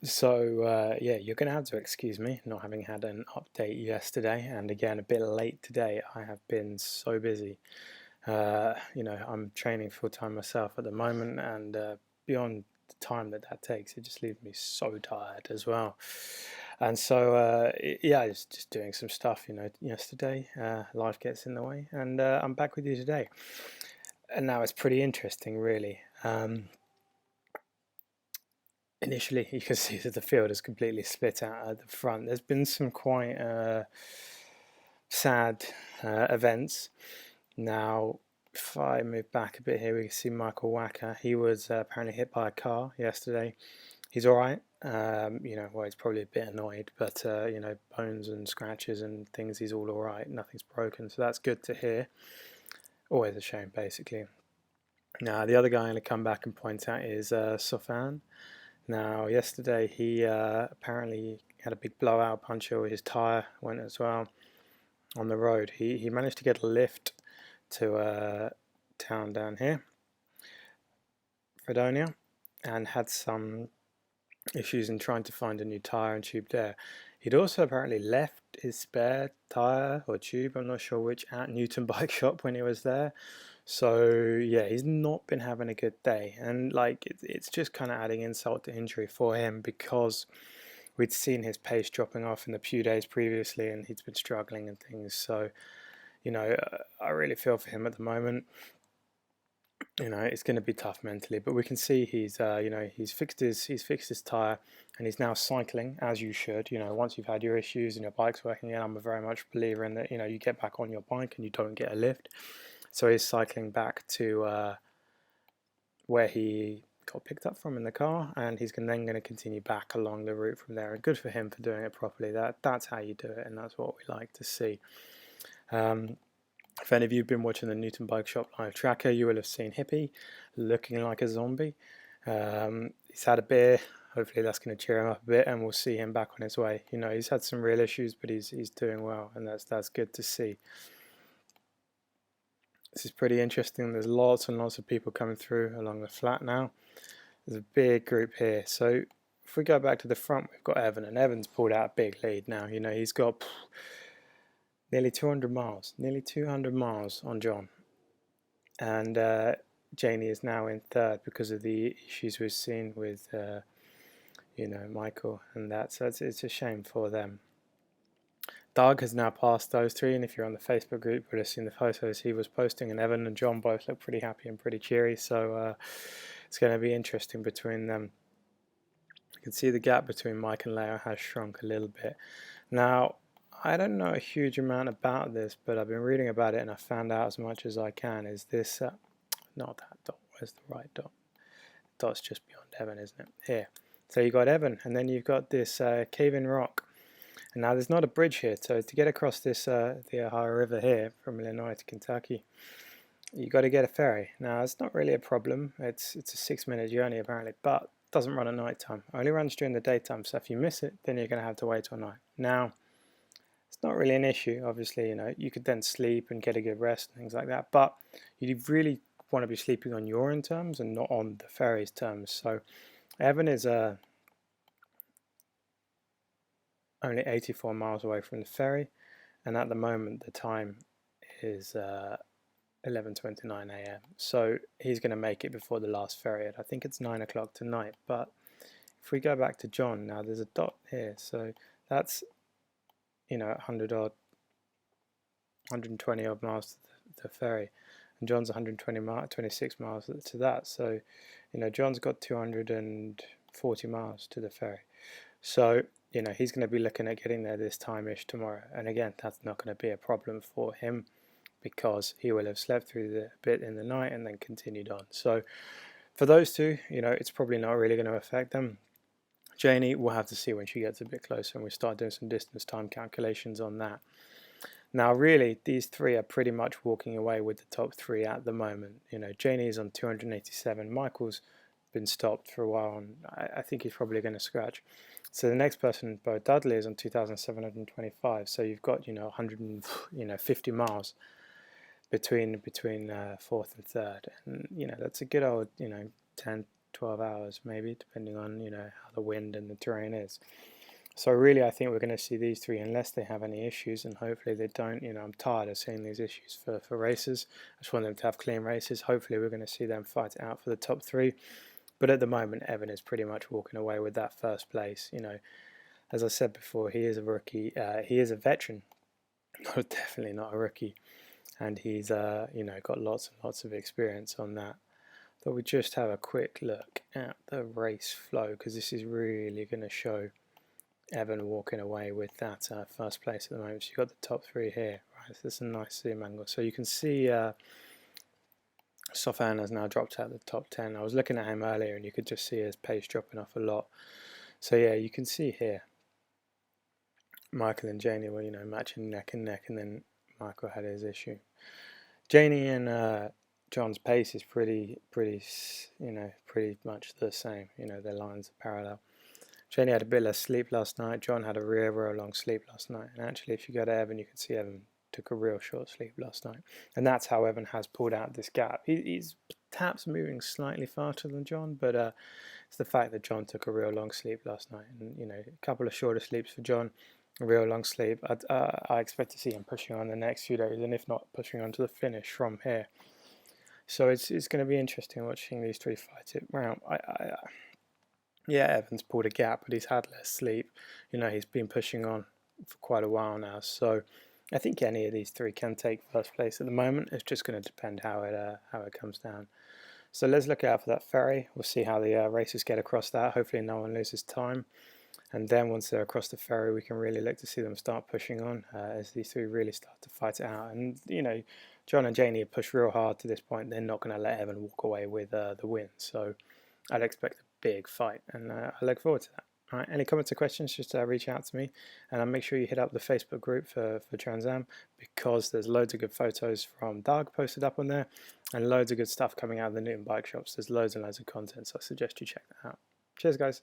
Yeah, you're going to have to excuse me not having had an update yesterday, and again a bit late today. I have been so busy. I'm training full time myself at the moment, and beyond the time that takes, it just leaves me so tired as well. And yeah, I was just doing some stuff, yesterday. Life gets in the way, and I'm back with you today. And now it's pretty interesting, really. Initially, you can see that the field is completely split out at the front. There's been some quite sad events. Now, if I move back a bit here, we can see Michael Wacker. He was apparently hit by a car yesterday. He's all right. Well, he's probably a bit annoyed, but bones and scratches and things, he's all right. Nothing's broken, so that's good to hear. Always a shame, basically. Now, the other guy I'm going to come back and point out is Sofan. Now, yesterday he apparently had a big blowout puncture where his tyre went as well on the road. He managed to get a lift to a town down here, Fredonia, and had some issues in trying to find a new tyre and tube there. He'd also apparently left his spare tyre or tube, I'm not sure which, at Newton Bike Shop when he was there. So yeah, he's not been having a good day, and it's just kind of adding insult to injury for him because we'd seen his pace dropping off in the few days previously, and he's been struggling and things. So I really feel for him at the moment. It's going to be tough mentally, but we can see he's fixed his tire, and he's now cycling as you should. Once you've had your issues and your bike's working again, I'm a very much believer in that. You get back on your bike and you don't get a lift. So he's cycling back to where he got picked up from in the car, and he's then going to continue back along the route from there. And good for him for doing it properly. That's how you do it, and that's what we like to see. If any of you have been watching the Newton Bike Shop live tracker, you will have seen Hippie looking like a zombie. He's had a beer. Hopefully that's going to cheer him up a bit, and we'll see him back on his way. He's had some real issues, but he's doing well, and that's good to see. This is pretty interesting. There's lots and lots of people coming through along the flat now. There's a big group here. So if we go back to the front, we've got Evan, and Evan's pulled out a big lead now. He's got nearly 200 miles on John. And Janie is now in third because of the issues we've seen with, Michael and that. So it's a shame for them. Doug has now passed those three, and if you're on the Facebook group, you'll have seen the photos he was posting, and Evan and John both look pretty happy and pretty cheery, so it's going to be interesting between them. You can see the gap between Mike and Leo has shrunk a little bit. Now, I don't know a huge amount about this, but I've been reading about it, and I found out as much as I can. Is this, not that dot, where's the right dot? Dot's just beyond Evan, isn't it? Here. So you've got Evan, and then you've got this cave-in rock. And now there's not a bridge here, so to get across this the Ohio River here from Illinois to Kentucky, you got to get a ferry. Now it's not really a problem. It's a 6-minute journey apparently, but it doesn't run at night time. It only runs during the daytime. So if you miss it, then you're going to have to wait till night. Now it's not really an issue. Obviously, you could then sleep and get a good rest and things like that. But you really want to be sleeping on your own terms and not on the ferry's terms. So Evan is only 84 miles away from the ferry, and at the moment the time is 11:29 a.m. So he's going to make it before the last ferry. I think it's 9 o'clock tonight. But if we go back to John now, there's a dot here, so that's 100 odd, 120 odd miles to the ferry, and John's 26 miles to that. So John's got 240 miles to the ferry. So he's going to be looking at getting there this time-ish tomorrow. And again, that's not going to be a problem for him because he will have slept through the bit in the night and then continued on. So for those two, it's probably not really going to affect them. Janie, we'll have to see when she gets a bit closer and we start doing some distance time calculations on that. Now, really, these three are pretty much walking away with the top three at the moment. Janie is on 287. Michael's been stopped for a while, and I think he's probably going to scratch. So the next person, Bo Dudley, is on 2,725. So you've got 150 miles between fourth and third, and that's a good old 10 12 hours maybe, depending on, you know, how the wind and the terrain is. So really I think we're going to see these three unless they have any issues, and hopefully they don't. You know, I'm tired of seeing these issues for races. I just want them to have clean races. Hopefully we're going to see them fight it out for the top three. But at the moment Evan is pretty much walking away with that first place. You know, as I said before, he is a rookie. He is a veteran, definitely not a rookie, and he's you know, got lots and lots of experience on that. But we just have a quick look at the race flow, because this is really going to show Evan walking away with that first place at the moment. So you've got the top three here, right? So this is a nice zoom angle. So you can see Sofan has now dropped out of the top 10. I was looking at him earlier and you could just see his pace dropping off a lot. So yeah, you can see here Michael and Janie were, you know, matching neck and neck, and then Michael had his issue. Janie and John's pace is pretty much the same. You know, their lines are parallel. Janie had a bit less sleep last night. John had a real long sleep last night. And actually, if you go to Evan, you can see Evan took a real short sleep last night. And that's how Evan has pulled out this gap. He's perhaps moving slightly faster than John, but it's the fact that John took a real long sleep last night. And, you know, a couple of shorter sleeps for John, a real long sleep. I expect to see him pushing on the next few days, and if not, pushing on to the finish from here. So it's going to be interesting watching these three fight it round. Yeah, Evan's pulled a gap, but he's had less sleep. You know, he's been pushing on for quite a while now. So I think any of these three can take first place at the moment. It's just going to depend how it comes down. So let's look out for that ferry. We'll see how the racers get across that. Hopefully no one loses time. And then once they're across the ferry, we can really look to see them start pushing on as these three really start to fight it out. And, you know, John and Janie have pushed real hard to this point. They're not going to let Evan walk away with the win. So I'd expect a big fight, and I look forward to that. All right, any comments or questions, just reach out to me, and make sure you hit up the Facebook group for Trans Am, because there's loads of good photos from Doug posted up on there, and loads of good stuff coming out of the Newton bike shops. There's loads and loads of content, so I suggest you check that out. Cheers, guys.